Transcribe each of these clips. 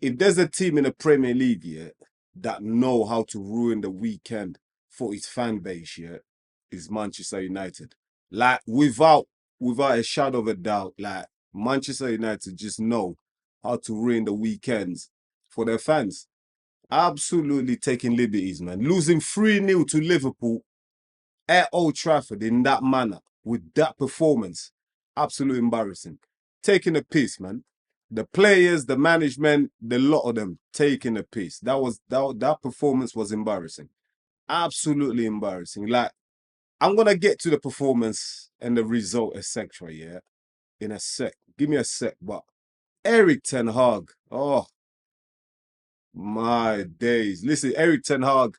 if there's a team in the Premier League, yeah, that know how to ruin the weekend for its fan base, yeah, is Manchester United. Like without a shadow of a doubt, like Manchester United just know how to ruin the weekends for their fans. Absolutely taking liberties, man. Losing 3-0 to Liverpool at Old Trafford in that manner with that performance, absolutely embarrassing. Taking a piss, man. The players, the management, the lot of them taking a piss. That performance was embarrassing. Absolutely embarrassing. Like, I'm gonna get to the performance and the result, etc. Yeah, in a sec. Give me a sec. But Eric Ten Hag, oh my days. Listen, Eric Ten Hag,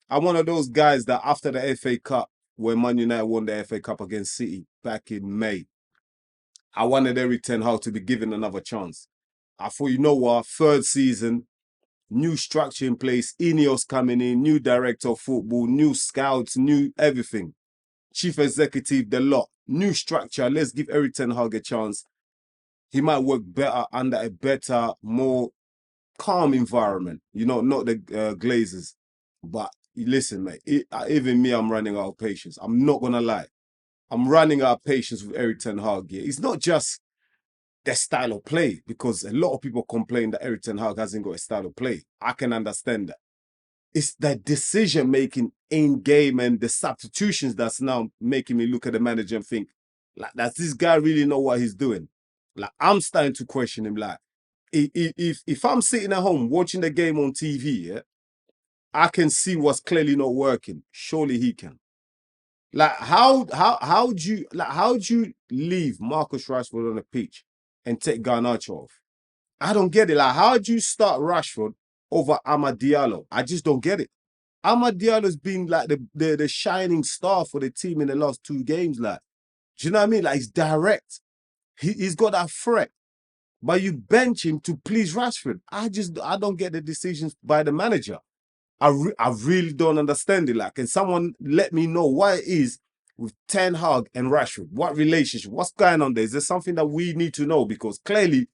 I'm one of those guys that after the FA Cup, when Man United won the FA Cup against City back in May, I wanted Eric Ten Hag to be given another chance. I thought, you know what, third season, new structure in place, Ineos coming in, new director of football, new scouts, new everything. Chief executive, the lot, new structure. Let's give Eric Ten Hag a chance. He might work better under a better, more calm environment. You know, not the Glazers. But listen, mate, even me, I'm running out of patience. I'm not going to lie. I'm running out of patience with Eric Ten Hag here. It's not just their style of play, because a lot of people complain that Eric Ten Hag hasn't got a style of play. I can understand that. It's the decision making in game and the substitutions that's now making me look at the manager and think, like, does this guy really know what he's doing? Like, I'm starting to question him. Like, if I'm sitting at home watching the game on TV, yeah, I can see what's clearly not working. Surely he can. Like, how do you leave Marcus Rashford on the pitch and take Garnacho off? I don't get it. Like, how do you start Rashford over Amad Diallo? I just don't get it. Amad Diallo's been like the shining star for the team in the last 2 games. Like, do you know what I mean? Like, he's direct. He's got that threat. But you bench him to please Rashford. I don't get the decisions by the manager. I really don't understand it. Like, can someone let me know why it is with Ten Hag and Rashford? What relationship? What's going on there? Is there something that we need to know? Because clearly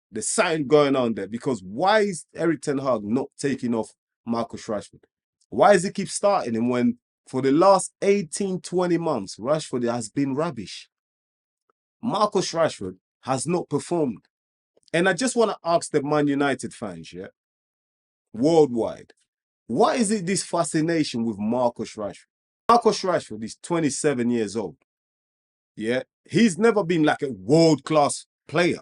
there's something going on there. Because why is Eric Ten Hag not taking off Marcus Rashford? Why does he keep starting him when for the last 18, 20 months, Rashford has been rubbish? Marcus Rashford has not performed. And I just want to ask the Man United fans, yeah, worldwide, what is it, this fascination with Marcus Rashford? Marcus Rashford is 27 years old. Yeah. He's never been like a world-class player.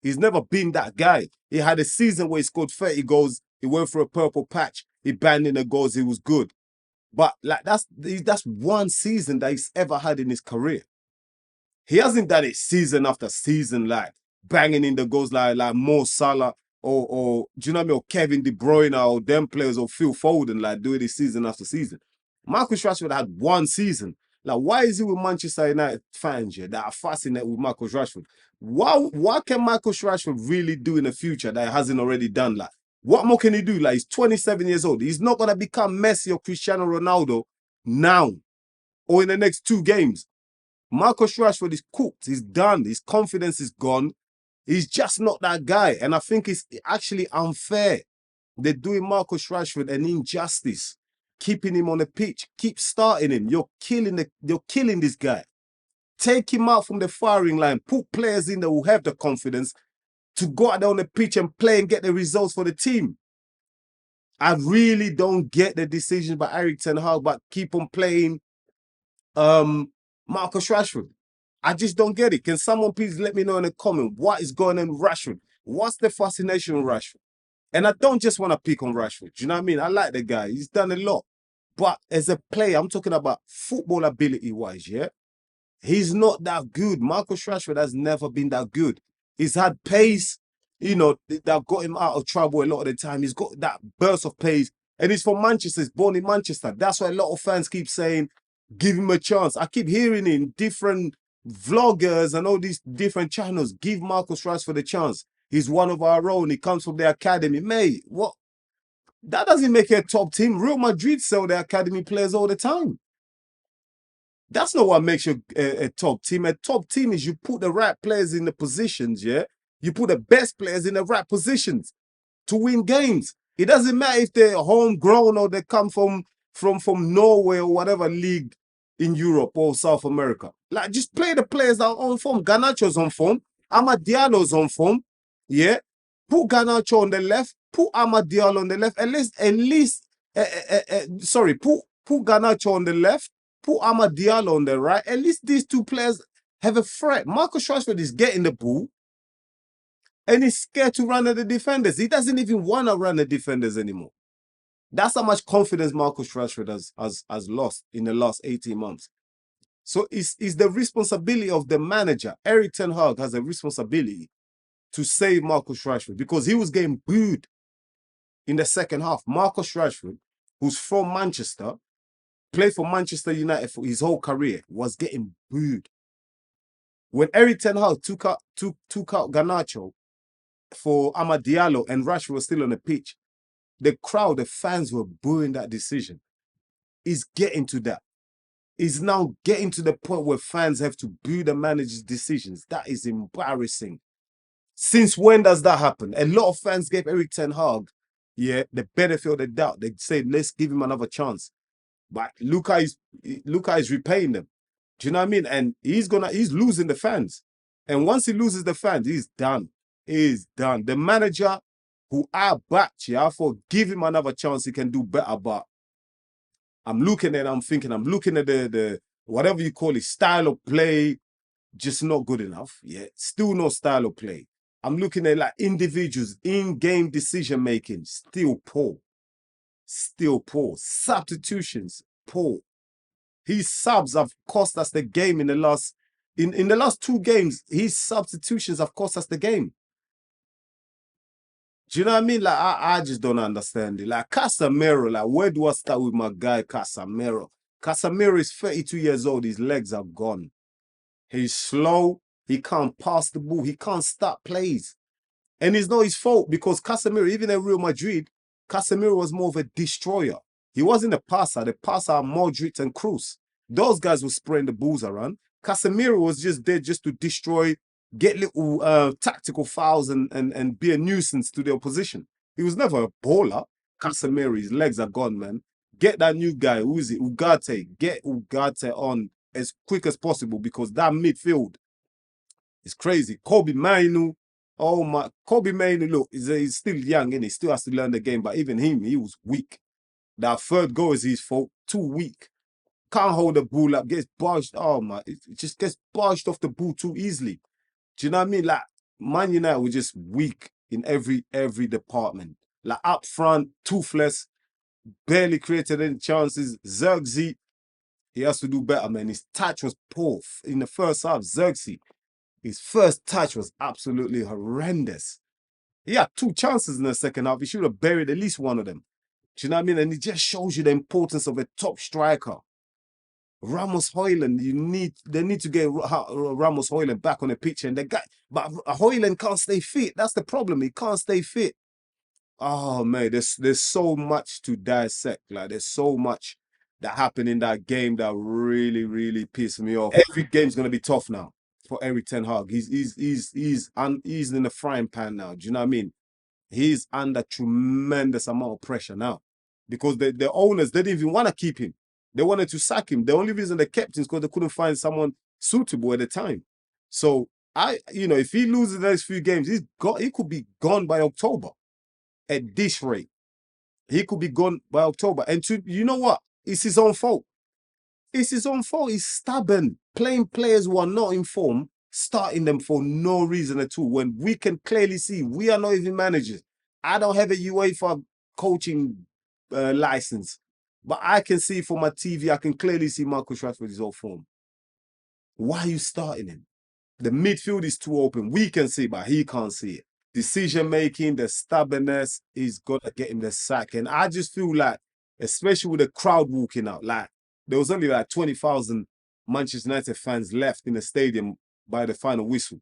He's never been that guy. He had a season where he scored 30 goals. He went for a purple patch. He banged in the goals. He was good. But like that's one season that he's ever had in his career. He hasn't done it season after season, like banging in the goals like Mo Salah or do you know what I mean? Or Kevin De Bruyne or them players or Phil Foden, like doing it season after season. Marcus Rashford had one season. Like, why is it with Manchester United fans here that are fascinated with Marcus Rashford? What can Marcus Rashford really do in the future that he hasn't already done? Like, what more can he do? Like, he's 27 years old. He's not going to become Messi or Cristiano Ronaldo now or in the next 2 games. Marcus Rashford is cooked. He's done. His confidence is gone. He's just not that guy. And I think it's actually unfair. They're doing Marcus Rashford an injustice, keeping him on the pitch. Keep starting him. You're killing this guy. Take him out from the firing line. Put players in there who have the confidence to go out there on the pitch and play and get the results for the team. I really don't get the decision by Eric Ten Hag, but keep on playing Marcus Rashford. I just don't get it. Can someone please let me know in the comment what is going on with Rashford? What's the fascination with Rashford? And I don't just want to pick on Rashford. Do you know what I mean? I like the guy. He's done a lot. But as a player, I'm talking about football ability-wise, yeah? He's not that good. Marcus Rashford has never been that good. He's had pace, you know, that got him out of trouble a lot of the time. He's got that burst of pace. And he's from Manchester. He's born in Manchester. That's why a lot of fans keep saying, give him a chance. I keep hearing in different vloggers and all these different channels, give Marcus Rashford a chance. He's one of our own. He comes from the academy. Mate, what? That doesn't make a top team. Real Madrid sell their academy players all the time. That's not what makes you a top team. A top team is you put the right players in the positions, yeah? You put the best players in the right positions. to win games. It doesn't matter if they're homegrown or they come from Norway or whatever league in Europe or South America. Like, just play the players that are on form. Garnacho's on form. Amad Diallo's on form. Yeah. Put Garnacho on the left. Put Amad Diallo on the left. Put Garnacho on the left. Put Amad Diallo on the right. At least these two players have a threat. Marcus Rashford is getting the ball and he's scared to run at the defenders. He doesn't even want to run at defenders anymore. That's how much confidence Marcus Rashford has lost in the last 18 months. So it's the responsibility of the manager. Eric Ten Hag has a responsibility to save Marcus Rashford because he was getting booed in the second half. Marcus Rashford, who's from Manchester, played for Manchester United for his whole career, was getting booed. When Eric Ten Hag took out Garnacho for Amad Diallo and Rashford was still on the pitch, the crowd, the fans were booing that decision. He's getting to that. He's now getting to the point where fans have to boo the manager's decisions. That is embarrassing. Since when does that happen? A lot of fans gave Eric Ten Hag, the benefit of the doubt. They said, let's give him another chance. But Luka is repaying them. Do you know what I mean? And he's losing the fans. And once he loses the fans, he's done. He's done. The manager who I backed, I thought, give him another chance, he can do better. But I'm looking at the whatever you call it, style of play, just not good enough. Yeah, still no style of play. I'm looking at like individuals, in-game decision-making, still poor. Still poor. Substitutions, poor. His subs have cost us the game in the last 2 games. His substitutions have cost us the game. Do you know what I mean? Like, I just don't understand it. Like, Casemiro, like, where do I start with my guy, Casemiro? Casemiro is 32 years old. His legs are gone. He's slow. He can't pass the ball. He can't start plays. And it's not his fault because Casemiro, even at Real Madrid, Casemiro was more of a destroyer. He wasn't a passer. The passer are Modric and Kroos. Those guys were spraying the balls around. Casemiro was just there just to destroy, get little tactical fouls and be a nuisance to the opposition. He was never a baller. Casemiro, his legs are gone, man. Get that new guy. Who is it? Ugarte. Get Ugarte on as quick as possible because that midfield is crazy. Kobe Mainu. Oh my, Kobe Mainu, look, he's still young and he still has to learn the game. But even him, he was weak. That third goal is his fault. Too weak. Can't hold the ball up. Gets barged. Oh my, it just gets barged off the ball too easily. Do you know what I mean? Like, Man United were just weak in every department. Like, up front, toothless, barely created any chances. Zirkzee, he has to do better, man. His touch was poor in the first half. Zirkzee, his first touch was absolutely horrendous. He had 2 chances in the second half. He should have buried at least one of them. Do you know what I mean? And it just shows you the importance of a top striker. Ramos Højlund, they need to get Ramos Højlund back on the pitch, and but Højlund can't stay fit. That's the problem. He can't stay fit. Oh man, there's so much to dissect. Like, there's so much that happened in that game that really pissed me off. Every game's gonna be tough now for Eric Ten Hag. He's in the frying pan now. Do you know what I mean? He's under tremendous amount of pressure now because the owners, they didn't even want to keep him. They wanted to sack him. The only reason they kept him is because they couldn't find someone suitable at the time. So if he loses the next few games, he could be gone by October. At this rate, he could be gone by October. And you know what? It's his own fault. It's his own fault. He's stubborn. Playing players who are not in form, starting them for no reason at all. When we can clearly see we are not even managers. I don't have a UEFA coaching license. But I can see from my TV, I can clearly see Marcus Rashford is off form. Why are you starting him? The midfield is too open. We can see, but he can't see it. Decision-making, the stubbornness is going to get him the sack. And I just feel like, especially with the crowd walking out, like there was only like 20,000 Manchester United fans left in the stadium by the final whistle.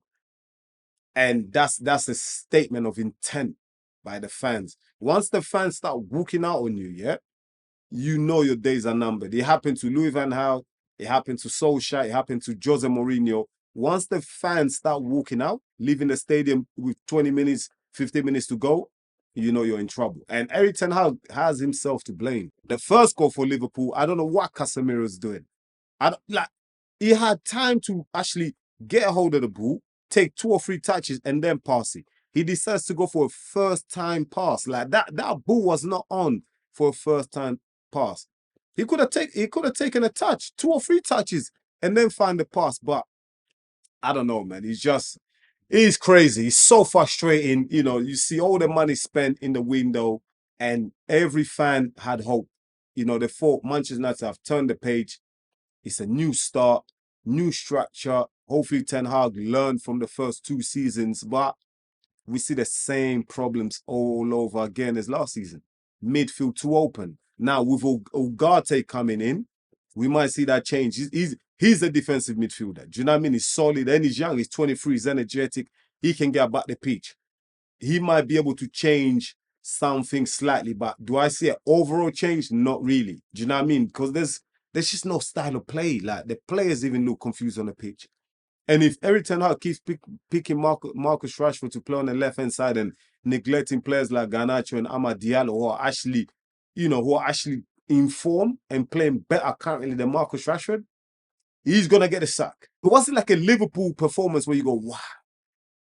And that's a statement of intent by the fans. Once the fans start walking out on you, you know your days are numbered. It happened to Louis van Gaal. It happened to Solskjaer. It happened to Jose Mourinho. Once the fans start walking out, leaving the stadium with 20 minutes, 15 minutes to go, you know you're in trouble. And Eric Ten Hag has himself to blame. The first goal for Liverpool, I don't know what Casemiro is doing. Like he had time to actually get a hold of the ball, take 2 or 3 touches, and then pass it. He decides to go for a first-time pass. Like that ball was not on for a first-time pass. He could have taken a touch, 2 or 3 touches, and then find the pass. But I don't know, man. He's crazy. He's so frustrating. You know, you see all the money spent in the window, and every fan had hope. You know, they thought Manchester United have turned the page. It's a new start, new structure. Hopefully, Ten Hag learned from the first 2 seasons, but we see the same problems all over again as last season. Midfield too open. Now, with Ugarte coming in, we might see that change. He's a defensive midfielder. Do you know what I mean? He's solid and he's young. He's 23. He's energetic. He can get back the pitch. He might be able to change something slightly, but do I see an overall change? Not really. Do you know what I mean? Because there's just no style of play. Like the players even look confused on the pitch. And if Eric Ten Hag keeps picking Marcus Rashford to play on the left-hand side and neglecting players like Garnacho and Amad Diallo who are actually in form and playing better currently than Marcus Rashford, he's going to get a sack. It wasn't like a Liverpool performance where you go, wow.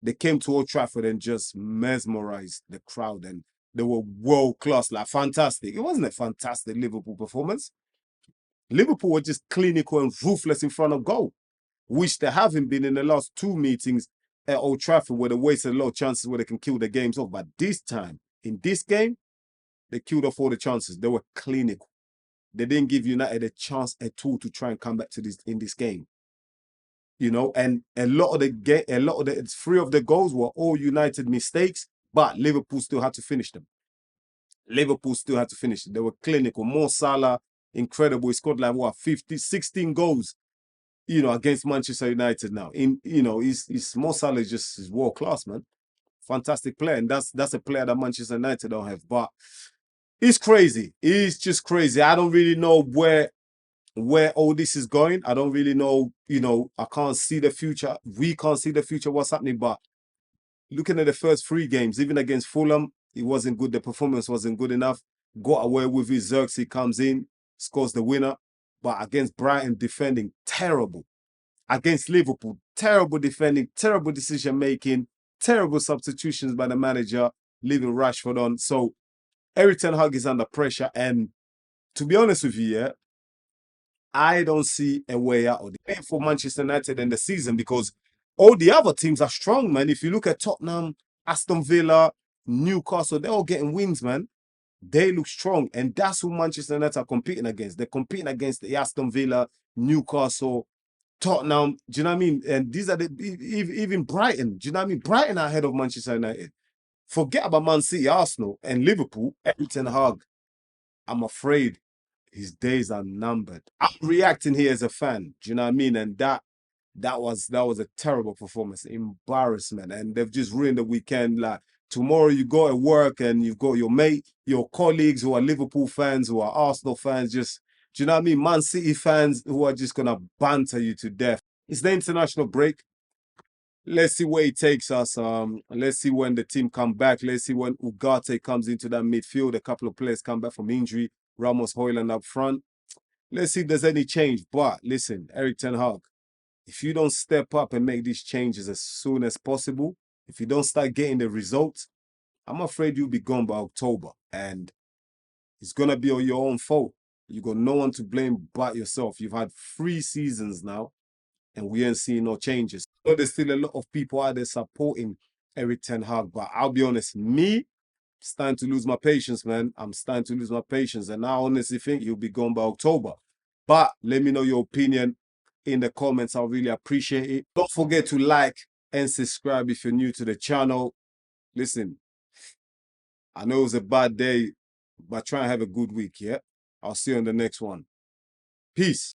They came to Old Trafford and just mesmerized the crowd and they were world-class, like fantastic. It wasn't a fantastic Liverpool performance. Liverpool were just clinical and ruthless in front of goal, which they haven't been in the last 2 meetings at Old Trafford where they wasted a lot of chances where they can kill the games off. But this time, in this game, they killed off all the chances. They were clinical. They didn't give United a chance at all to try and come back to this in this game. You know, and a lot of the 3 of the goals were all United mistakes, but Liverpool still had to finish them. Liverpool still had to finish it. They were clinical. Mo Salah, incredible. He scored like 16 goals, you know, against Manchester United now. Mo Salah is world class, man. Fantastic player. And that's a player that Manchester United don't have. But he's crazy. He's just crazy. I don't really know where all this is going. I don't really know, you know, I can't see the future. We can't see the future, what's happening. But looking at the first 3 games, even against Fulham, it wasn't good. The performance wasn't good enough. Got away with it. Xerxes comes in, scores the winner. But against Brighton, defending, terrible. Against Liverpool, terrible defending, terrible decision-making, terrible substitutions by the manager, leaving Rashford on. So Eric Ten Hag is under pressure. And to be honest with you, yeah, I don't see a way out of it for Manchester United in the season because all the other teams are strong, man. If you look at Tottenham, Aston Villa, Newcastle, they're all getting wins, man. They look strong. And that's who Manchester United are competing against. They're competing against the Aston Villa, Newcastle, Tottenham. Do you know what I mean? And these are even Brighton. Do you know what I mean? Brighton are ahead of Manchester United. Forget about Man City, Arsenal, and Liverpool. Eric Ten Hag, I'm afraid his days are numbered. I'm reacting here as a fan. Do you know what I mean? And that was a terrible performance, embarrassment, and they've just ruined the weekend. Like tomorrow, you go to work and you've got your colleagues who are Liverpool fans, who are Arsenal fans. Just do you know what I mean? Man City fans who are just gonna banter you to death. It's the international break. Let's see where it takes us. Let's see when the team come back. Let's see when Ugarte comes into that midfield. A couple of players come back from injury. Ramos, Højlund up front. Let's see if there's any change. But listen, Eric Ten Hag, if you don't step up and make these changes as soon as possible, if you don't start getting the results, I'm afraid you'll be gone by October. And it's going to be your own fault. You got no one to blame but yourself. You've had 3 seasons now, and we ain't seeing no changes. So there's still a lot of people out there supporting Eric Ten Hag. But I'll be honest, me, starting to lose my patience, man. I'm starting to lose my patience. And I honestly think you'll be gone by October. But let me know your opinion in the comments. I'll really appreciate it. Don't forget to like and subscribe if you're new to the channel. Listen, I know it was a bad day, but try and have a good week, yeah? I'll see you on the next one. Peace.